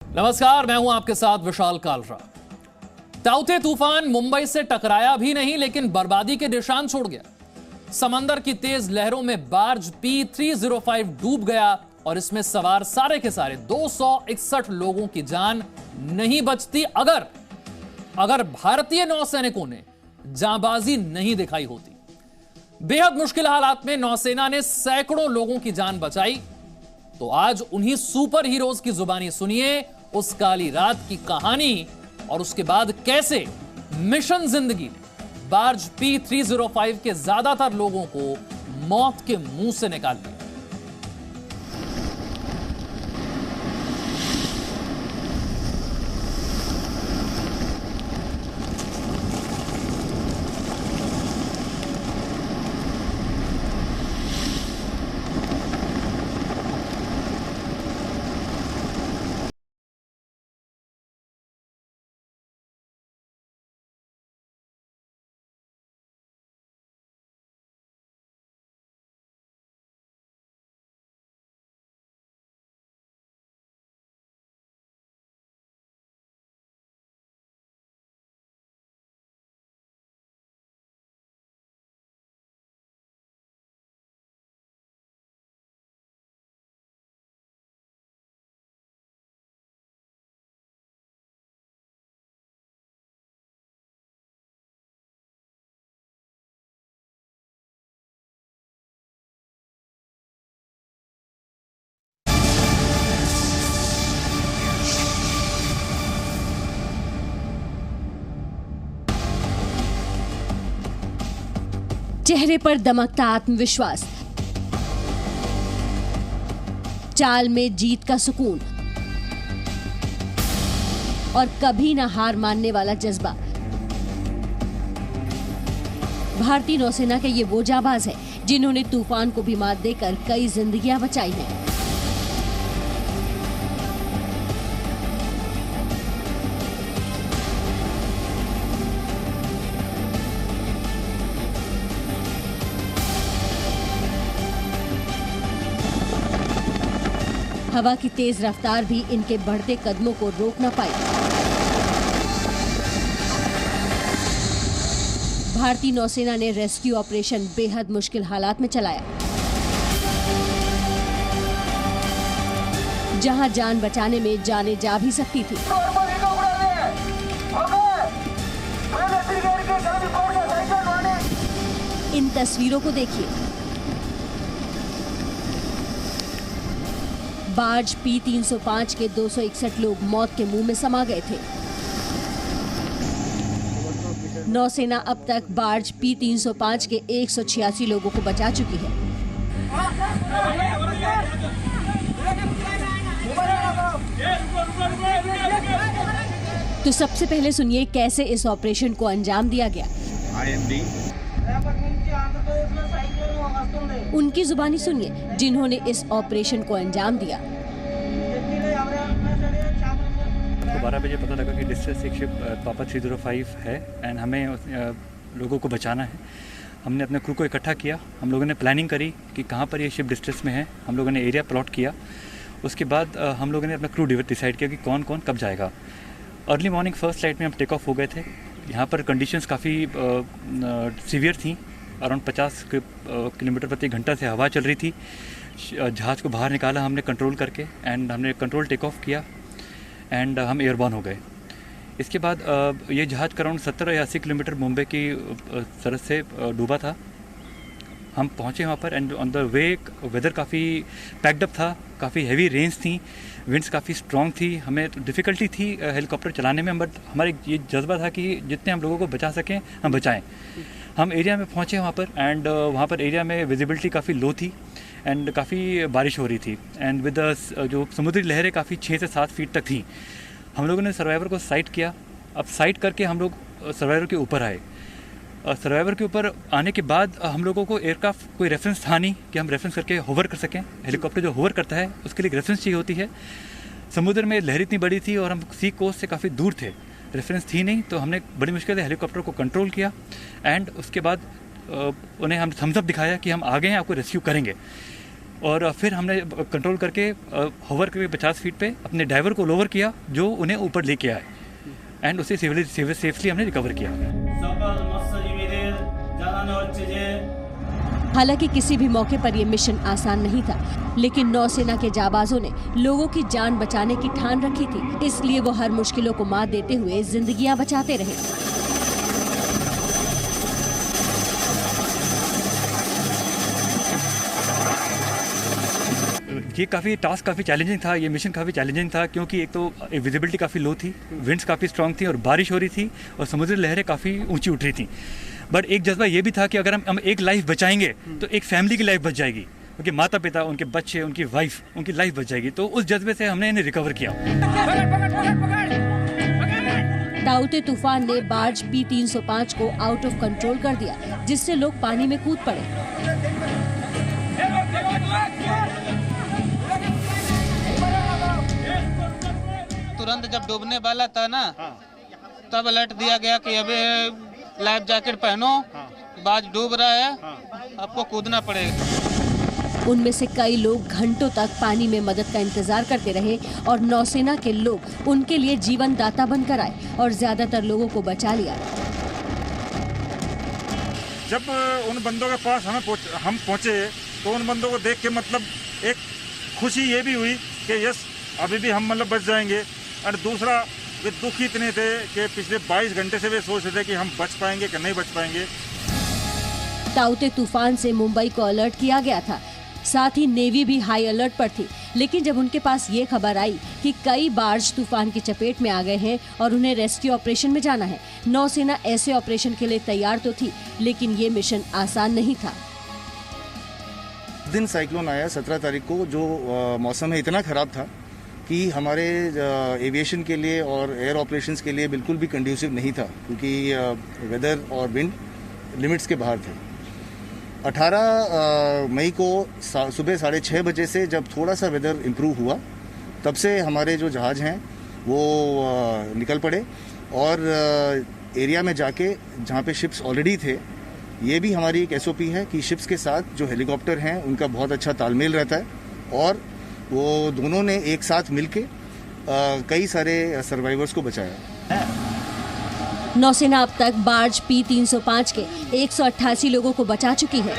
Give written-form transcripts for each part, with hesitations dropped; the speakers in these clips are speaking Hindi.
नमस्कार, मैं हूं आपके साथ विशाल कालरा। ताउते तूफान मुंबई से टकराया भी नहीं लेकिन बर्बादी के निशान छोड़ गया। समंदर की तेज लहरों में बार्ज P305 डूब गया और इसमें सवार सारे के सारे 261 लोगों की जान नहीं बचती अगर भारतीय नौसैनिकों ने जांबाजी नहीं दिखाई होती। बेहद मुश्किल हालात में नौसेना ने सैकड़ों लोगों की जान बचाई। तो आज उन्हीं सुपर हीरोज की जुबानी सुनिए उस काली रात की कहानी और उसके बाद कैसे मिशन जिंदगी ने बार्ज P305 के ज्यादातर लोगों को मौत के मुंह से निकाल दिया। चेहरे पर दमकता आत्मविश्वास, चाल में जीत का सुकून और कभी ना हार मानने वाला जज्बा। भारतीय नौसेना के ये वो जाबाज हैं जिन्होंने तूफान को भी मात देकर कई जिंदगियां बचाई हैं। हवा की तेज रफ्तार भी इनके बढ़ते कदमों को रोक न पाई। भारतीय नौसेना ने रेस्क्यू ऑपरेशन बेहद मुश्किल हालात में चलाया। जहां जान बचाने में जाने जा भी सकती थी। इन तस्वीरों को देखिए। बार्ज P305 के 261 लोग मौत के मुंह में समा गए थे। नौसेना अब तक बार्ज P305 के 186 लोगों को बचा चुकी है। तो सबसे पहले सुनिए कैसे इस ऑपरेशन को अंजाम दिया गया। उनकी जुबानी सुनिए जिन्होंने इस ऑपरेशन को अंजाम दिया। 12 बजे पता लगा कि डिस्ट्रेस एक शिप पापा 305 है एंड हमें लोगों को बचाना है। हमने अपने क्रू को इकट्ठा किया। हम लोगों ने प्लानिंग करी कि कहाँ पर ये शिप डिस्ट्रेस में है। हम लोगों ने एरिया प्लॉट किया। उसके बाद हम लोगों ने अपना क्रू डिसाइड किया कि कौन कौन कब जाएगा। अर्ली मॉर्निंग फर्स्ट फ्लाइट में हम टेक ऑफ हो गए थे। यहाँ पर कंडीशंस काफ़ी सीवियर थी। अराउंड 50 किलोमीटर प्रति घंटा से हवा चल रही थी। जहाज़ को बाहर निकाला हमने कंट्रोल करके एंड हमने कंट्रोल टेक ऑफ किया एंड हम एयरबॉर्न हो गए। इसके बाद ये जहाज़ अराउंड 70 या 80 किलोमीटर मुंबई की सरहद से डूबा था। हम पहुँचे वहाँ पर and on the way weather काफ़ी पैक्ड अप था। काफ़ी हैवी रेंज थी, विंड्स काफ़ी स्ट्रॉन्ग थी। हमें डिफ़िकल्टी थी हेलीकॉप्टर चलाने में, बट हमारे ये जज्बा था कि जितने हम लोगों को बचा सकें हम बचाएं। हम एरिया में पहुँचे वहाँ पर एंड वहाँ पर एरिया में विजिबिलिटी काफ़ी लो थी एंड काफ़ी बारिश हो रही थी एंड विद जो समुद्री लहरें काफ़ी 6 से 7 फीट तक थी। हम लोगों ने सर्वाइवर को साइट किया। अब साइट करके हम लोग सर्वाइवर के ऊपर आए। सर्वाइवर के ऊपर आने के बाद हम लोगों को एयरक्राफ्ट कोई रेफरेंस था नहीं कि हम रेफरेंस करके होवर कर सकें। हेलीकॉप्टर जो होवर करता है उसके लिए रेफरेंस चाहिए होती है। समुद्र में लहर इतनी बड़ी थी और हम सी कोस्ट से काफ़ी दूर थे, रेफरेंस थी नहीं, तो हमने बड़ी मुश्किल से हेलीकॉप्टर को कंट्रोल किया एंड उसके बाद उन्हें हम थम्स अप दिखाया कि हम आ गए हैं, आपको रेस्क्यू करेंगे। और फिर हमने कंट्रोल करके होवर करके 50 फीट पे अपने ड्राइवर को लोअर किया जो उन्हें ऊपर लेके आए एंड उसे सेफली हमने रिकवर किया। हालांकि किसी भी मौके पर यह मिशन आसान नहीं था, लेकिन नौसेना के जाबाजों ने लोगों की जान बचाने की ठान रखी थी, इसलिए वो हर मुश्किलों को मात देते हुए जिंदगियां बचाते रहे। ये टास्क काफ़ी चैलेंजिंग था, ये मिशन काफ़ी चैलेंजिंग था क्योंकि एक तो विजिबिलिटी काफ़ी लो थी, विंड्स काफ़ी स्ट्रांग थी और बारिश हो रही थी और समुद्री लहरें काफ़ी ऊंची उठ रही थी। बट एक जज्बा ये भी था कि अगर हम एक लाइफ बचाएंगे तो एक फैमिली की लाइफ बच जाएगी, उनके माता पिता, उनके बच्चे, उनकी वाइफ, उनकी लाइफ बच जाएगी। तो उस जज्बे से हमने इन्हें रिकवर किया। ताउते तूफान ने बार्ज P-305 को आउट ऑफ कंट्रोल कर दिया, जिससे लोग पानी में कूद पड़े। तुरंत जब डूबने वाला था ना, तब अलर्ट दिया गया कि अभी लाइफ जैकेट पहनो, बाज डूब रहा है, आपको कूदना पड़ेगा। उनमें से कई लोग घंटों तक पानी में मदद का इंतजार करते रहे और नौसेना के लोग उनके लिए जीवन दाता बनकर आए और ज्यादातर लोगों को बचा लिया। जब उन बंदों के पास हम पहुंचे तो उन बंदों को देख के मतलब एक खुशी ये भी हुई कि यस अभी भी हम मतलब बच जाएंगे, और दूसरा वे दुखी इतने थे कि पिछले 22 घंटे से वे सोच रहे थे कि हम बच पाएंगे कि नहीं बच पाएंगे। ताउते तूफान से मुंबई को अलर्ट किया गया था, साथ ही नेवी भी हाई अलर्ट पर थी, लेकिन जब उनके पास ये खबर आई कि कई बार्ज तूफान की चपेट में आ गए हैं और उन्हें रेस्क्यू ऑपरेशन में जाना है, नौसेना ऐसे ऑपरेशन के लिए तैयार तो थी, लेकिन ये मिशन आसान नहीं था। दिन साइक्लोन आया 17 तारीख को, जो मौसम है इतना खराब था कि हमारे एविएशन के लिए और एयर ऑपरेशंस के लिए बिल्कुल भी कंड्यूसिव नहीं था, क्योंकि वेदर और विंड लिमिट्स के बाहर थे। 18 मई को सुबह 6:30 बजे से जब थोड़ा सा वेदर इम्प्रूव हुआ, तब से हमारे जो जहाज हैं वो निकल पड़े और एरिया में जाके जहाँ पे शिप्स ऑलरेडी थे, ये भी हमारी एक SOP है कि शिप्स के साथ जो हेलीकॉप्टर हैं उनका बहुत अच्छा तालमेल रहता है और वो दोनों ने एक साथ मिलके कई सारे सर्वाइवर्स को बचाया। नौसेना अब तक बार्ज P-305 के 188 लोगों को बचा चुकी है।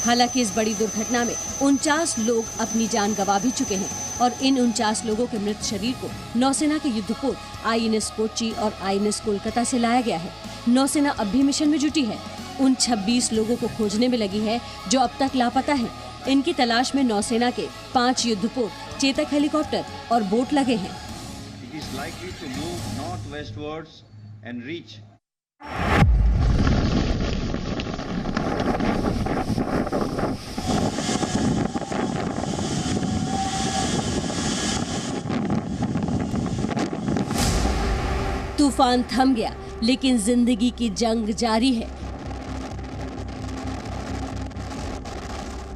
हालांकि इस बड़ी दुर्घटना में 49 लोग अपनी जान गंवा भी चुके हैं और इन 49 लोगों के मृत शरीर को नौसेना के युद्धपोत INS कोच्चि और INS कोलकाता से लाया गया है। नौसेना अब भी मिशन में जुटी है, उन 26 लोगों को खोजने में लगी है जो अब तक लापता हैं। इनकी तलाश में नौसेना के 5 युद्धपोत, चेतक हेलीकॉप्टर और बोट लगे हैं। It is likely to move northwestwards and reach. तूफान थम गया, लेकिन जिंदगी की जंग जारी है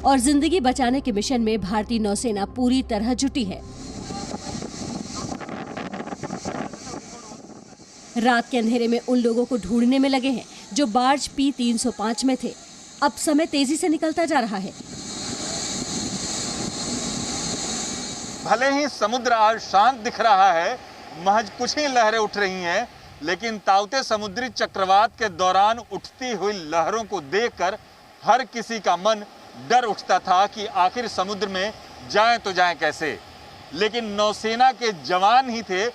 और जिंदगी बचाने के मिशन में भारतीय नौसेना पूरी तरह जुटी है। रात के अंधेरे में उन लोगों को ढूंढने में लगे हैं जो बार्ज P-305 में थे। अब समय तेजी से निकलता जा रहा है। भले ही समुद्र आज शांत दिख रहा है, महज कुछ ही लहरें उठ रही हैं, लेकिन ताउते समुद्री चक्रवात के दौरान उठती हुई लहरों को देखकर हर किसी का मन डर उठता था कि आखिर समुद्र में जाएं तो जाएं कैसे। लेकिन नौसेना के जवान ही थे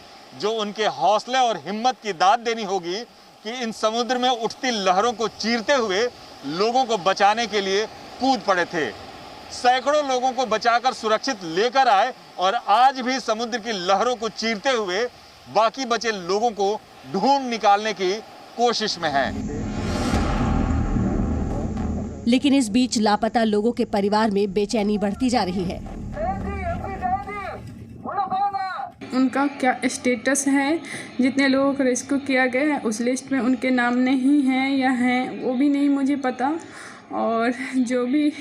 जो उनके हौसले और हिम्मत की दाद देनी होगी कि इन समुद्र में उठती लहरों को चीरते हुए लोगों को बचाने के लिए कूद पड़े थे। सैकड़ों लोगों को बचाकर सुरक्षित लेकर आए और आज भी समुद्र की लहरों को चीरते हुए बाकी बचे लोगों को ढूंढ निकालने की कोशिश में हैं। लेकिन इस बीच लापता लोगों के परिवार में बेचैनी बढ़ती जा रही है। उनका क्या स्टेटस है, जितने लोगों को रेस्क्यू किया गया है उस लिस्ट में उनके नाम नहीं हैं या हैं वो भी नहीं मुझे पता। और जो भी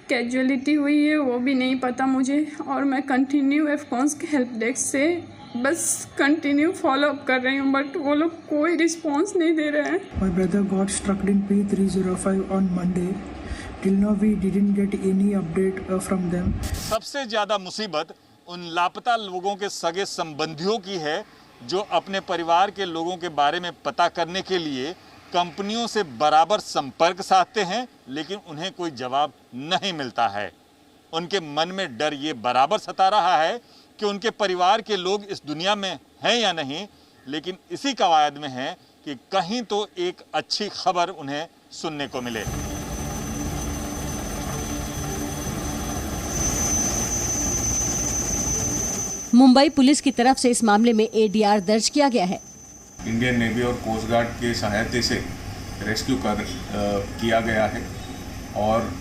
कैजुअलिटी हुई है वो भी नहीं पता मुझे, और मैं कंटिन्यू एफकॉन्स के हेल्प डेस्क से बस कंटिन्यू फॉलो अप कर रही हूँ, बट वो लोग कोई रिस्पॉन्स नहीं दे रहे हैं। My brother got struck in P305 on Monday. Till now we didn't get any update from them. सबसे ज्यादा मुसीबत उन लापता लोगों के सगे संबंधियों की है जो अपने परिवार के लोगों के बारे में पता करने के लिए कंपनियों से बराबर संपर्क साधते हैं, लेकिन उन्हें कोई जवाब नहीं मिलता है। उनके मन में डर ये बराबर सता रहा है कि उनके परिवार के लोग इस दुनिया में हैं या नहीं, लेकिन इसी कवायद में हैं कि कहीं तो एक अच्छी खबर उन्हें सुनने को मिले। मुंबई पुलिस की तरफ से इस मामले में एडीआर दर्ज किया गया है। इंडियन नेवी और कोस्ट गार्ड के सहायता से रेस्क्यू किया गया है, और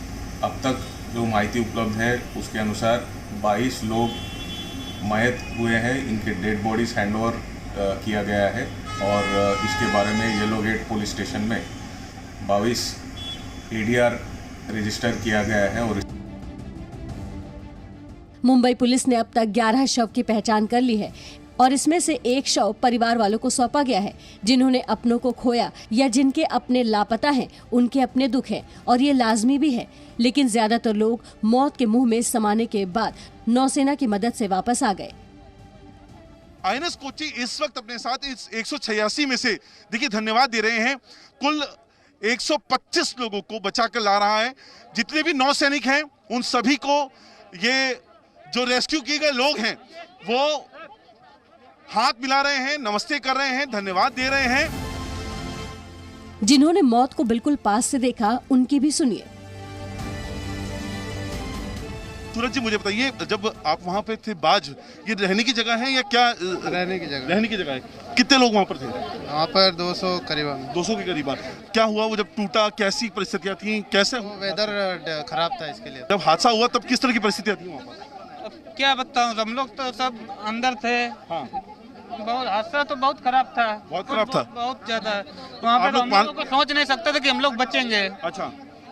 अब तक जो माहिती उपलब्ध है उसके अनुसार 22 लोग मयत हुए हैं। इनके डेड बॉडीज हैंडओवर किया गया है, और इसके बारे में येलो गेट पुलिस स्टेशन में 22 एडीआर रजिस्टर किया गया है। और मुंबई पुलिस ने अब तक 11 शव की पहचान कर ली है, और इसमें से एक शव परिवार वालों को सौंपा गया है। जिन्होंने अपनों को खोया या जिनके अपने लापता हैं, उनके अपने दुख हैं, और ये लाजमी भी है। लेकिन ज्यादातर लोग मौत के मुंह में समाने के बाद नौसेना की मदद से वापस आ गए। आईएनएस कोच्चि इस वक्त अपने साथ इस 186 में से देखिए धन्यवाद दे रहे हैं, कुल 125 लोगों को बचा कर ला रहा है। जितने भी नौसैनिक हैं उन सभी को, ये जो रेस्क्यू किए गए लोग हैं वो हाथ मिला रहे हैं, नमस्ते कर रहे हैं, धन्यवाद दे रहे हैं। जिन्होंने मौत को बिल्कुल पास से देखा, उनकी भी सुनिए। सूरज जी मुझे बताइए, जब आप वहाँ पे थे बाज, ये रहने की जगह है या क्या? रहने की जगह। रहने की जगह है। कितने लोग वहाँ पर थे? वहाँ पर 200 करीबन। 200 के करीब। क्या हुआ वो जब टूटा, कैसी परिस्थितियाँ थी, कैसे? वेदर खराब था इसके लिए। जब हादसा हुआ तब किस तरह की परिस्थितियाँ थी वहाँ पर? क्या बताऊँ, हम लोग तो सब अंदर थे। हाँ। बहुत हादसा तो बहुत खराब था। बहुत खराब था। बहुत ज्यादा। वहाँ पे हम लोग को सोच नहीं सकते थे कि हम लोग बचेंगे। अच्छा,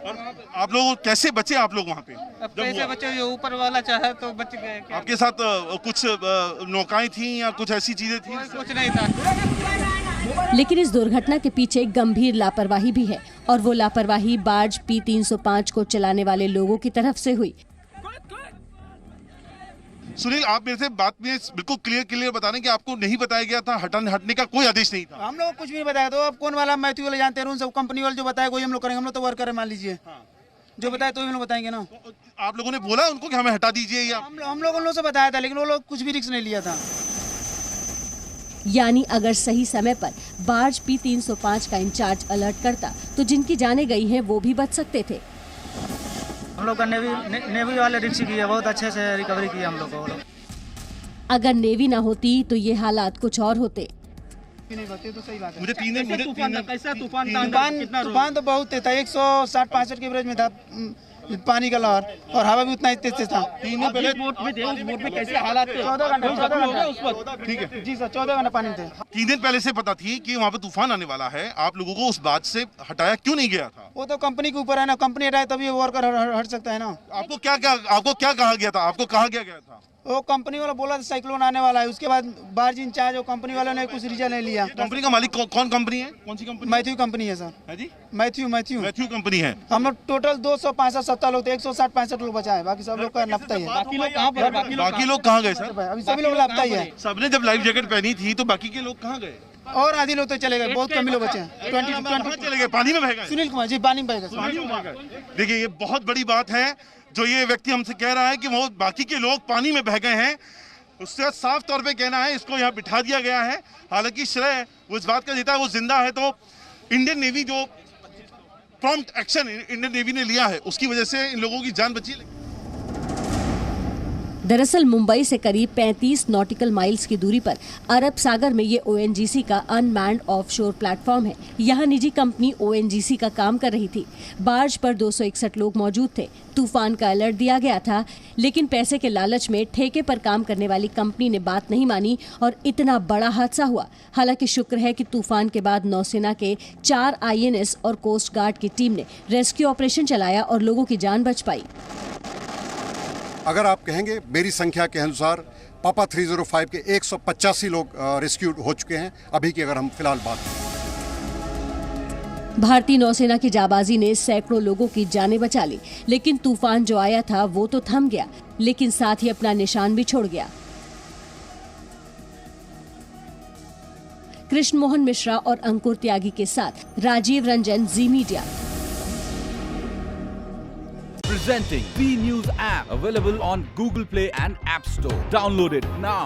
और आप लोग कैसे बचे? आप लोग वहाँ पे अब कैसे बचे? ये ऊपर वाला चाहे तो बच गए। आपके साथ कुछ नौकाएं थी या कुछ ऐसी चीजें थी? कुछ नहीं था। लेकिन इस दुर्घटना के पीछे गंभीर लापरवाही भी है, और वो लापरवाही बार्ज P305 को चलाने वाले लोगों की तरफ से हुई। सुनील, आप मेरे से बात में बिल्कुल क्लियर बता रहे हैं कि आपको नहीं बताया गया था, हटने का कोई आदेश नहीं था। हम लोग कुछ भी नहीं बताया। तो अब कौन वाला मैथ्यू वाले जानते हैं, उन सब कंपनी वाले जो बताया कोई हम लोग करेंगे। हम लोग तो वर्कर है, मान लीजिए। जो बताया तो हम लोग बताएंगे ना। आप लोगों ने बोला उनको कि हमें हटा दीजिए? या हम लोग उन लोगों से बताया था, लेकिन वो लोग कुछ भी रिस्क नहीं लिया था। यानी अगर सही समय पर बार्ज P305 का इंचार्ज अलर्ट करता तो जिनकी जाने गई हैं वो भी बच सकते थे। हम लोग का नेवी वाले रिक्शा की है, बहुत अच्छे से रिकवरी की हम लोग को। अगर नेवी ना होती तो ये हालात कुछ और होते। तो सही बात है। मुझे तूफान तो बहुत था, 160-165 के एवरेज में था पानी का लहर, और हवा भी उतना तेज था। 3 दिन पहले कैसे हालात थे? 14 घंटे। ठीक है जी सर, 14 घंटे पानी थे। 3 दिन पहले से पता थी कि वहाँ पे तूफान आने वाला है। आप लोगों को उस बात से हटाया क्यों नहीं गया था? वो तो कंपनी के ऊपर है ना, कंपनी हटाए तभी वर्कर हट सकता है ना। आपको क्या कहा गया था? आपको कहा गया था? वो कंपनी वाला बोला था साइक्लोन आने वाला है। उसके बाद बार्ज इंचार्ज और कंपनी वालों ने कुछ रीजन नहीं लिया। कंपनी का मालिक कौन कंपनी है? कौन सी कंपनी? मैथ्यू कंपनी है सर। है जी? मैथ्यू कंपनी है। हम लोग टोटल 265-70 लोग थे, 160-65 लोग बचा है, बाकी सब लोग का लापता ही है। बाकी लोग कहाँ गए सर? अभी सभी लोग लापता ही है। सबने जब लाइफ जैकेट पहनी थी तो बाकी के लोग कहाँ गए? और आधी लोग तो चले गए, बहुत कम लोग बचे हैं। 20 चले गए, पानी में बह गए। सुनील कुमार जी पानी में बह गए। देखिए, ये बहुत बड़ी बात है जो ये व्यक्ति हमसे कह रहा है कि वो बाकी के लोग पानी में बह गए हैं। उससे साफ तौर पे कहना है इसको यहाँ बिठा दिया गया है। हालांकि श्रेय वो इस बात का देता है वो जिंदा है, तो इंडियन नेवी जो प्रॉम्प्ट एक्शन इंडियन नेवी ने लिया है उसकी वजह से इन लोगों की जान बची। दरअसल मुंबई से करीब 35 नॉटिकल माइल्स की दूरी पर अरब सागर में ये ONGC का अनमैन्ड ऑफशोर प्लेटफॉर्म है। यहाँ निजी कंपनी ONGC का काम कर रही थी। बार्ज पर 261 लोग मौजूद थे। तूफान का अलर्ट दिया गया था, लेकिन पैसे के लालच में ठेके पर काम करने वाली कंपनी ने बात नहीं मानी और इतना बड़ा हादसा हुआ। हालांकि शुक्र है कि तूफान के बाद नौसेना के 4 INS और कोस्ट गार्ड की टीम ने रेस्क्यू ऑपरेशन चलाया और लोगों की जान बच पाई। अगर आप कहेंगे मेरी संख्या के अनुसार पापा 305 के 185 लोग रेस्क्यू हो चुके हैं अभी की अगर हम फिलहाल बात करें। भारतीय नौसेना की जाबाजी ने सैकड़ों लोगों की जानें बचा ली, लेकिन तूफान जो आया था वो तो थम गया, लेकिन साथ ही अपना निशान भी छोड़ गया। कृष्ण मोहन मिश्रा और अंकुर त्यागी के साथ राजीव रंजन, जी media. Presenting B News app, available on Google Play and App Store. Download it now.